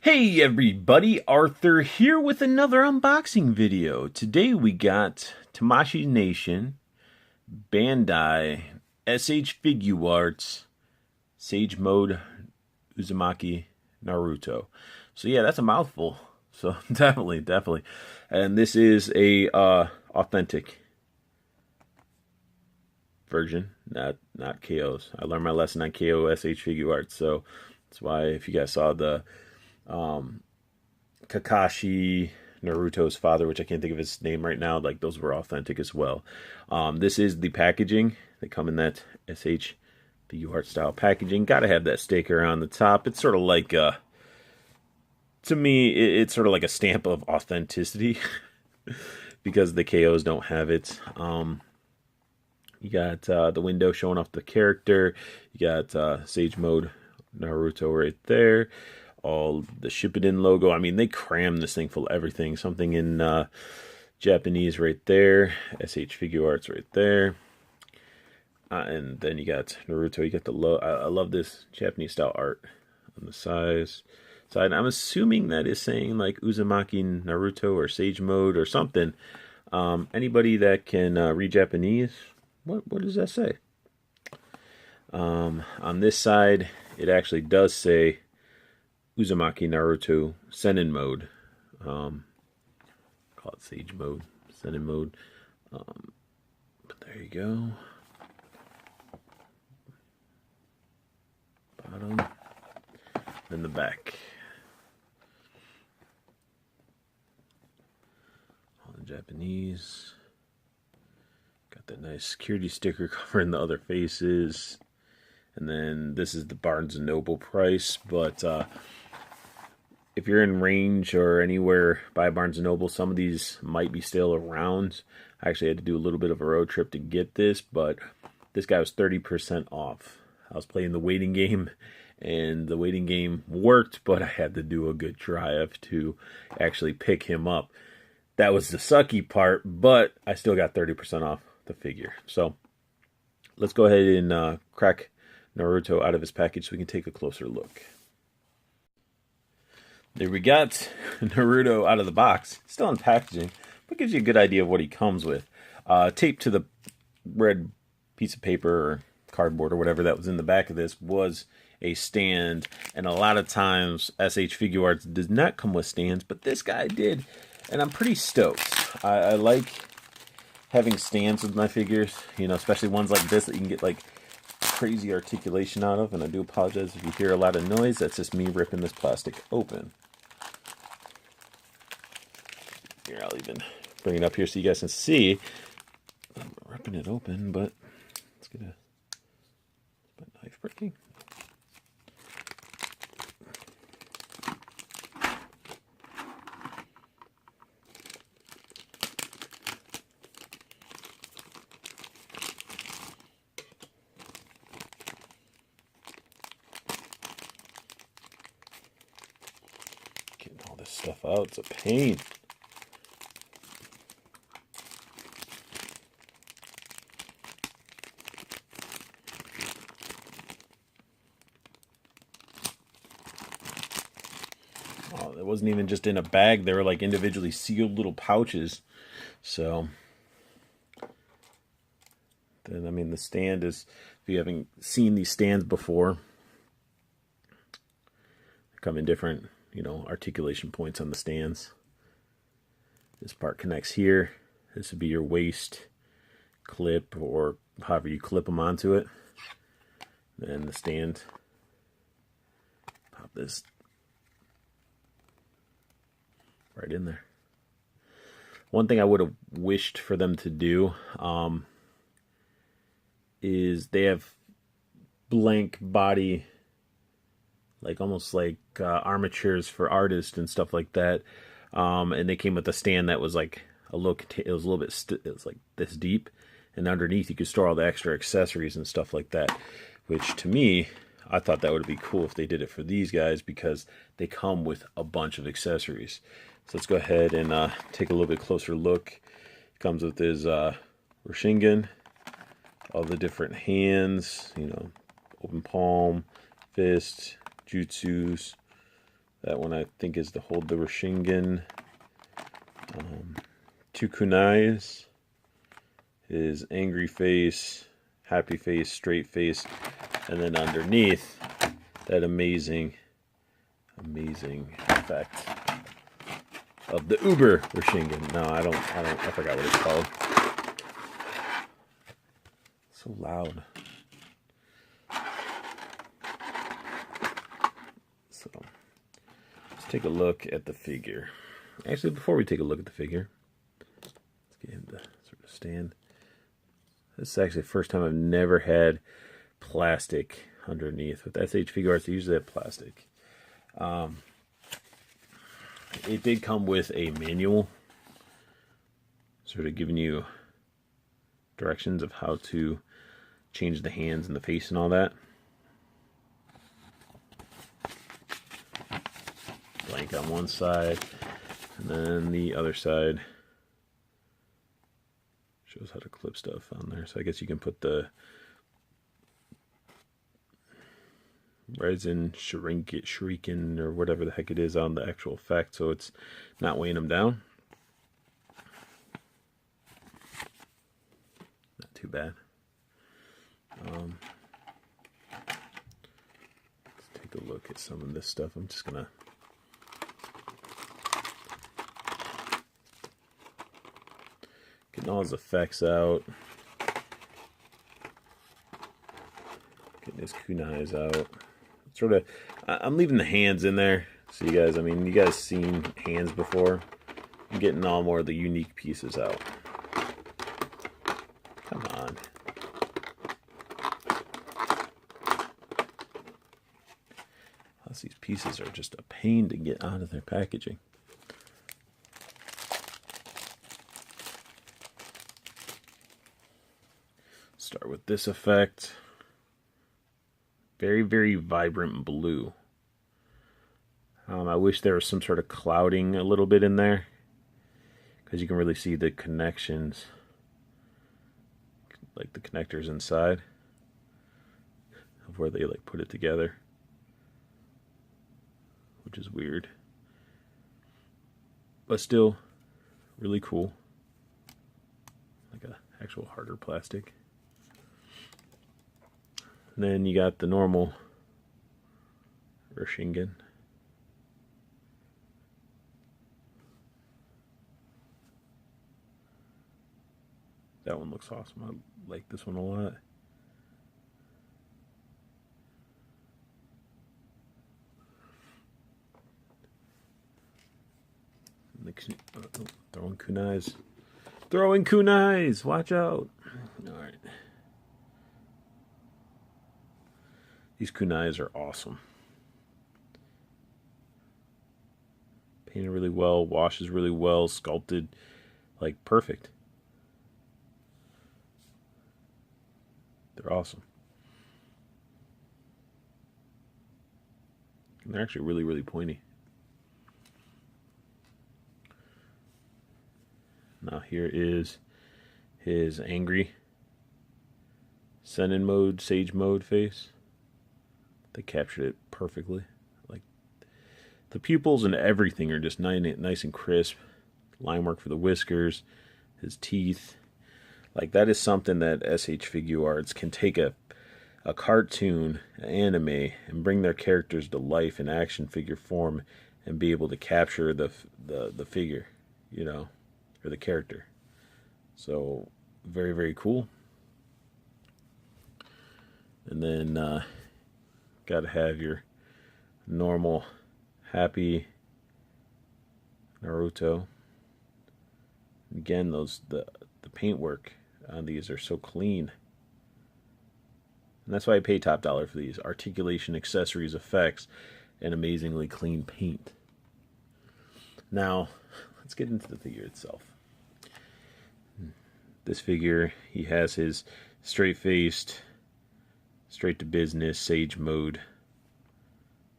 Hey everybody, Arthur here with another unboxing video. Today we got Tamashii Nation, Bandai, SH Figuarts, Sage Mode, Uzumaki, Naruto. So yeah, that's a mouthful. So definitely. And this is a authentic version, not KO's. I learned my lesson on KO SH Figuarts, so that's why if you guys saw the Kakashi, Naruto's father, which I can't think of his name right now, like those were authentic as well. This is the packaging. They come in that SH Figuart style packaging. Gotta have that sticker on the top. It's sort of like, to me, it's sort of like a stamp of authenticity because the KOs don't have it. You got the window showing off the character. You got Sage Mode Naruto right there. All the Shippuden logo. I mean, they crammed this thing full of everything. Something in Japanese right there. SH Figuarts right there. And then you got Naruto. You got the I love this Japanese style art on the side. I'm assuming that is saying like Uzumaki Naruto or Sage Mode or something. Anybody that can read Japanese, what does that say? On this side, it actually does say Uzumaki Naruto Sennin mode. Call it Sage mode, Sennin mode. But there you go. Bottom. Then the back. All in Japanese. Got that nice security sticker covering the other faces. And then this is the Barnes & Noble price, but if you're in range or anywhere by Barnes & Noble, some of these might be still around. I actually had to do a little bit of a road trip to get this, but this guy was 30% off. I was playing the waiting game, and the waiting game worked, but I had to do a good drive to actually pick him up. That was the sucky part, but I still got 30% off the figure. So let's go ahead and crack Naruto out of his package so we can take a closer look. There we got Naruto out of the box, still in packaging, but gives you a good idea of what he comes with. Taped to the red piece of paper or cardboard or whatever that was in the back of this was a stand, and a lot of times SH Figuarts does not come with stands, but this guy did, and I'm pretty stoked. I like having stands with my figures, you know, especially ones like this that you can get like crazy articulation out of, and I do apologize if you hear a lot of noise. That's just me ripping this plastic open. Here, I'll even bring it up here so you guys can see. I'm ripping it open, but let's get a knife breaking. Getting all this stuff out, it's a pain. Oh, it wasn't even just in a bag. They were like individually sealed little pouches. So then, I mean, the stand is, if you haven't seen these stands before, they come in different, you know, articulation points on the stands. This part connects here. This would be your waist clip, or however you clip them onto it. Then the stand, pop this right in there. One thing I would have wished for them to do is they have blank body, like almost like armatures for artists and stuff like that. And they came with a stand that was like it was a little bit, it was like this deep, and underneath you could store all the extra accessories and stuff like that. Which to me, I thought that would be cool if they did it for these guys, because they come with a bunch of accessories. So let's go ahead and take a little bit closer look. It comes with his Rasengan, all the different hands, you know, open palm, fist, jutsus, That one I think is to hold the Rashingan. 2 kunais. His angry face, happy face, straight face, and then underneath that amazing effect of the Uber Rashingan. No, I forgot what it's called. It's so loud. So let's take a look at the figure. Actually, before we take a look at the figure, let's get him to sort of stand. This is actually the first time I've never had plastic underneath. With SH Figuarts, they usually have plastic. It did come with a manual, sort of giving you directions of how to change the hands and the face and all that. Blank on one side, and then the other side shows how to clip stuff on there. So I guess you can put the resin shuriken or whatever the heck it is on the actual effect, so it's not weighing them down. Not too bad. Let's take a look at some of this stuff. I'm just gonna getting all his effects out. Getting his kunais out. Sort of, I'm leaving the hands in there. So you guys, I mean, you guys seen hands before. I'm getting all more of the unique pieces out. Come on. Plus these pieces are just a pain to get out of their packaging. Start with this effect. Very, very vibrant blue. I wish there was some sort of clouding a little bit in there, because you can really see the connections, like the connectors inside of where they like put it together, which is weird, but still really cool. Like a actual harder plastic. And then you got the normal Rashingan. That one looks awesome. I like this one a lot. Throwing kunais. Throwing kunais! Watch out! Alright. These kunais are awesome. Painted really well, washes really well, sculpted, like perfect. They're awesome. And they're actually really, really pointy. Now here is his angry Sennin mode, Sage mode face. They captured it perfectly. Like the pupils and everything are just nice and crisp. Line work for the whiskers, his teeth. Like that is something that SH Figuarts can take a cartoon, an anime, and bring their characters to life in action figure form, and be able to capture the figure, you know, or the character. So very, very cool. And then got to have your normal happy Naruto. Again, the paintwork on these are so clean, and that's why I pay top dollar for these. Articulation, accessories, effects, and amazingly clean paint. Now let's get into the figure itself. This figure, he has his straight-faced, straight to business, Sage mode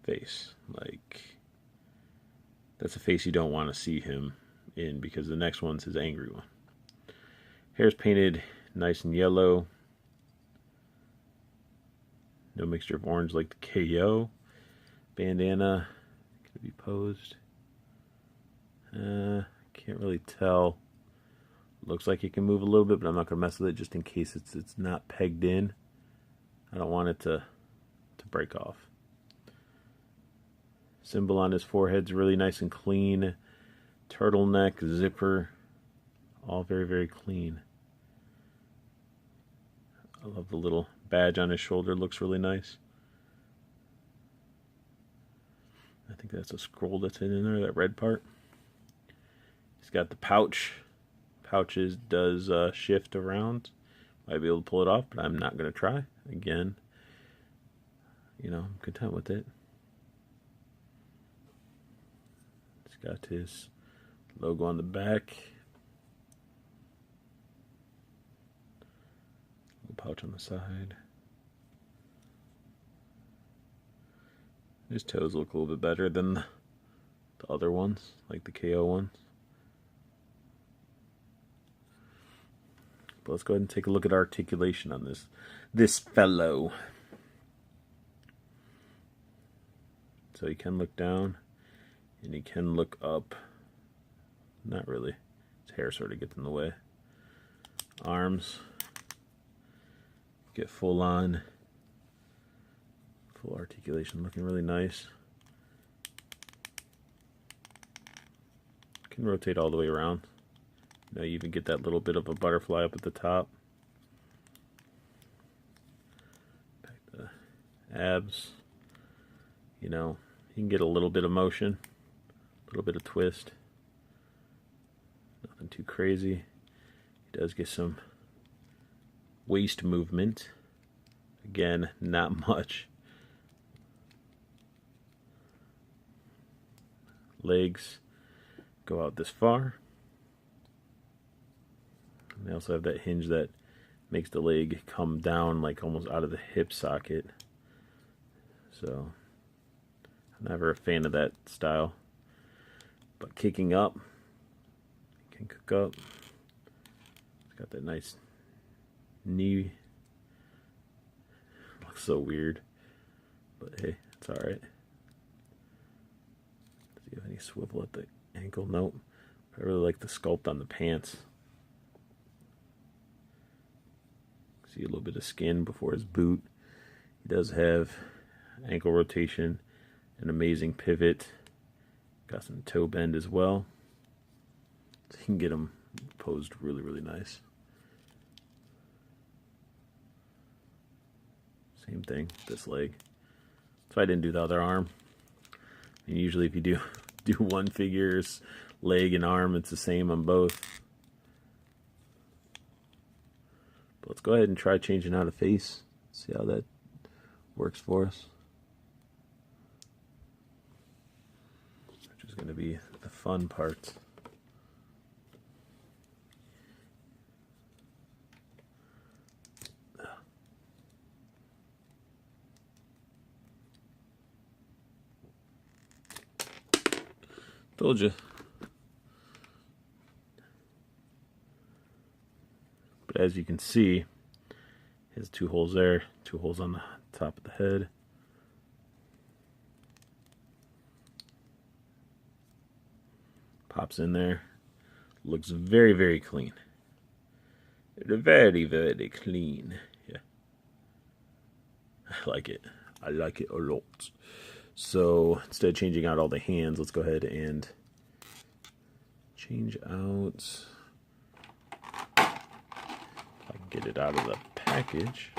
face. Like, that's a face you don't want to see him in, because the next one's his angry one. Hair's painted nice and yellow. No mixture of orange like the KO. Bandana, gonna be posed. Can't really tell. Looks like it can move a little bit, but I'm not going to mess with it just in case it's not pegged in. I don't want it to break off. Symbol on his forehead's really nice and clean. Turtleneck, zipper, all very, very clean. I love the little badge on his shoulder, looks really nice. I think that's a scroll that's in there, that red part. He's got the pouch. Pouches does shift around. Might be able to pull it off, but I'm not going to try. Again, you know, I'm content with it. He's got his logo on the back. Little pouch on the side. His toes look a little bit better than the other ones, like the KO ones. But let's go ahead and take a look at articulation on this fellow. So you can look down and you can look up. Not really. His hair sort of gets in the way. Arms. Get full articulation, looking really nice. Can rotate all the way around. Now you even get that little bit of a butterfly up at the top. Back to abs. You know, you can get a little bit of motion, a little bit of twist. Nothing too crazy. He does get some waist movement. Again, not much. Legs go out this far. And they also have that hinge that makes the leg come down like almost out of the hip socket. So I'm never a fan of that style. But kicking up, can cook up. It's got that nice knee. Looks so weird. But hey, it's alright. Does he have any swivel at the ankle? Nope. I really like the sculpt on the pants. See a little bit of skin before his boot. He does have ankle rotation, an amazing pivot. Got some toe bend as well. So you can get him posed really, really nice. Same thing, this leg. So I didn't do the other arm. And usually if you do one figure's leg and arm, it's the same on both. But let's go ahead and try changing out a face. See how that works for us. Which is going to be the fun part. Told you. But as you can see, he has 2 holes there, 2 holes on the top of the head. Pops in there. Looks very, very clean. Very, very clean. Yeah. I like it. I like it a lot. So instead of changing out all the hands, let's go ahead and change out. If I can get it out of the package.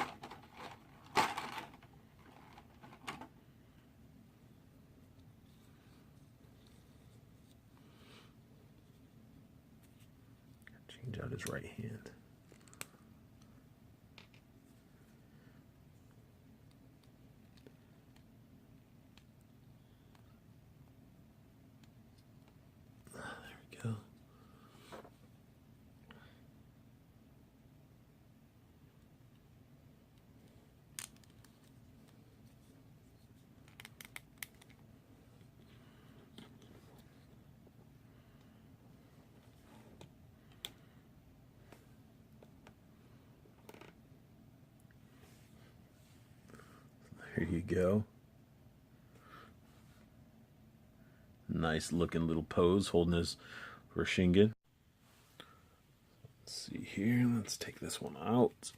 Change out his right hand. Go. There you go. Nice looking little pose holding his Rasengan. Let's see here. Let's take this one out.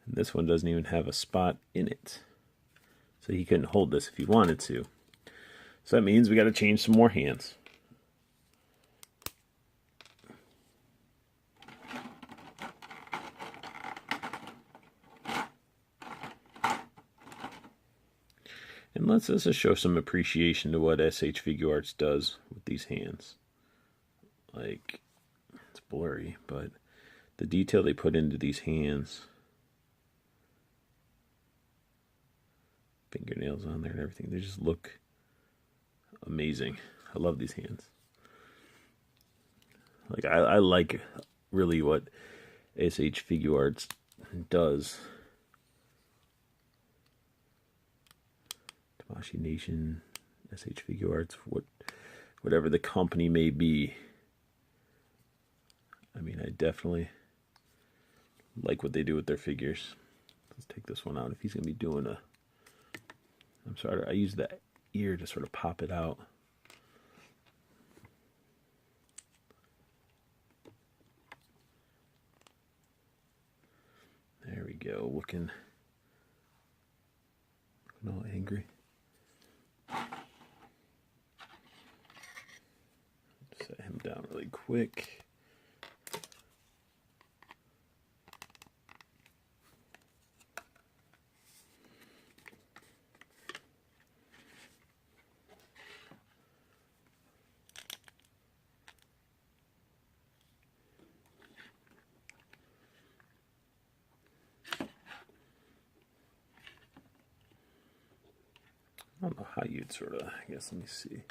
And this one doesn't even have a spot in it. So he couldn't hold this if he wanted to. So that means we got to change some more hands. And let's just show some appreciation to what SH Figuarts does with these hands. Like, it's blurry, but the detail they put into these hands. Fingernails on there and everything. They just look amazing. I love these hands. Like, I like really what SH Figuarts does. Tamashi Nation, SH Figuarts, whatever the company may be. I mean, I definitely like what they do with their figures. Let's take this one out. If he's going to be doing a... I'm sorry, I use the ear to sort of pop it out. There we go, looking all angry. Set him down really quick. I don't know how you'd sort of, I guess, let me see.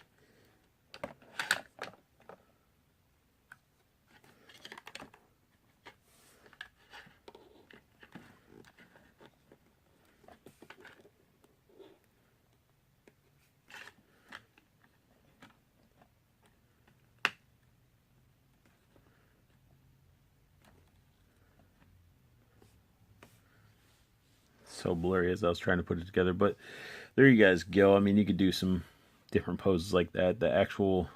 So blurry as I was trying to put it together, but there you guys go. I mean, you could do some different poses like that. The actual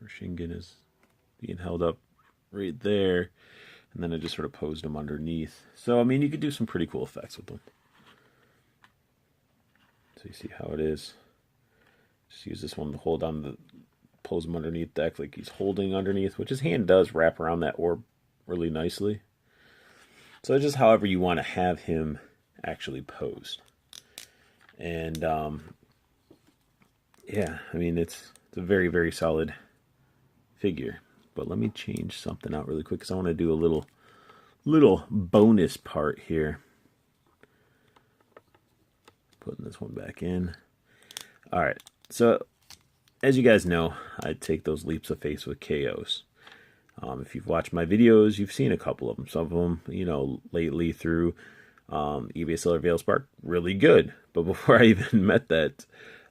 Rasengan is being held up right there, and then I just sort of posed him underneath. So I mean, you could do some pretty cool effects with them. So you see how it is. Just use this one to hold on the pose him underneath to act like he's holding underneath, which his hand does wrap around that orb really nicely. So just however you want to have him actually posed. And yeah, I mean it's a very, very solid figure. But let me change something out really quick because I want to do a little bonus part here. Putting this one back in. Alright, so as you guys know, I take those leaps of faith with KOs. If you've watched my videos, you've seen a couple of them. Some of them, you know, lately through eBay seller Veilspark, really good. But before I even met that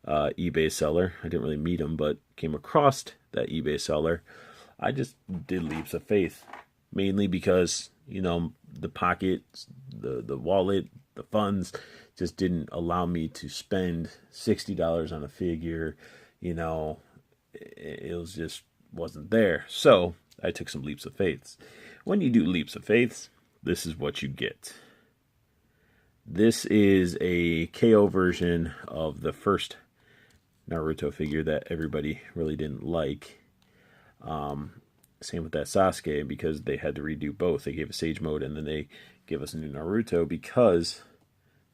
eBay seller, I didn't really meet him, but came across that eBay seller, I just did leaps of faith. Mainly because, you know, the pocket, the wallet, the funds just didn't allow me to spend $60 on a figure. You know, it was just wasn't there. So I took some leaps of faith. When you do leaps of faith, this is what you get. This is a KO version of the first Naruto figure that everybody really didn't like. Same with that Sasuke, because they had to redo both. They gave us Sage Mode and then they gave us a new Naruto because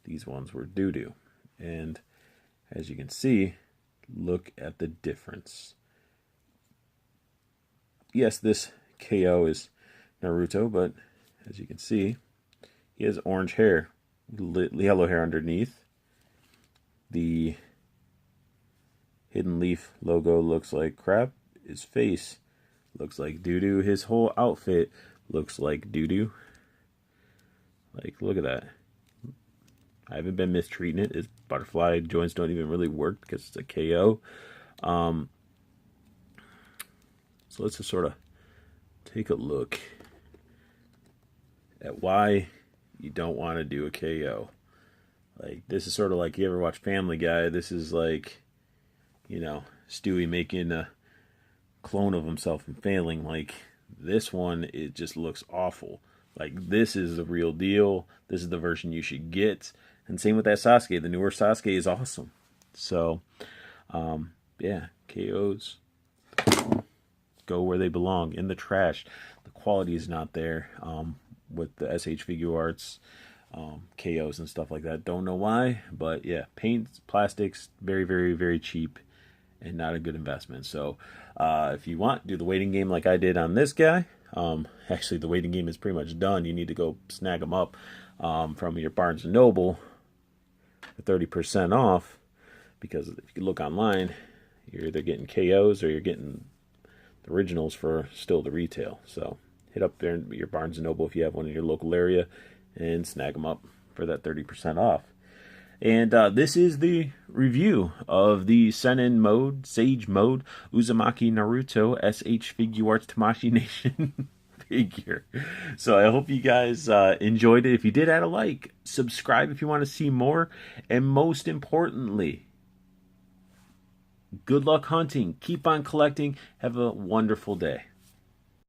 these ones were doo-doo. And as you can see, look at the difference. Yes, this KO is Naruto, but as you can see, he has orange hair, yellow hair underneath. The Hidden Leaf logo looks like crap. His face looks like doo-doo. His whole outfit looks like doo-doo. Like, look at that. I haven't been mistreating it. His butterfly joints don't even really work because it's a KO. So let's just sort of take a look at why you don't want to do a KO. Like, this is sort of like, you ever watch Family Guy? This is like, you know, Stewie making a clone of himself and failing. Like, this one, it just looks awful. Like, this is the real deal. This is the version you should get. And same with that Sasuke. The newer Sasuke is awesome. So, yeah, KOs go where they belong, in the trash. The quality is not there with the SH Figuarts KOs and stuff like that. Don't know why, but yeah, paints, plastics, very, very, very cheap and not a good investment. So if you want, do the waiting game like I did on this guy. Actually, the waiting game is pretty much done. You need to go snag them up from your Barnes & Noble for 30% off, because if you look online, you're either getting KOs or you're getting the originals for still the retail. So hit up there your Barnes & Noble if you have one in your local area and snag them up for that 30% off. And this is the review of the Sennin mode, Sage mode, Uzumaki Naruto SH Figuarts Tamashii Nation figure. So I hope you guys enjoyed it. If you did, add a like, subscribe if you want to see more, and most importantly, good luck hunting. Keep on collecting. Have a wonderful day.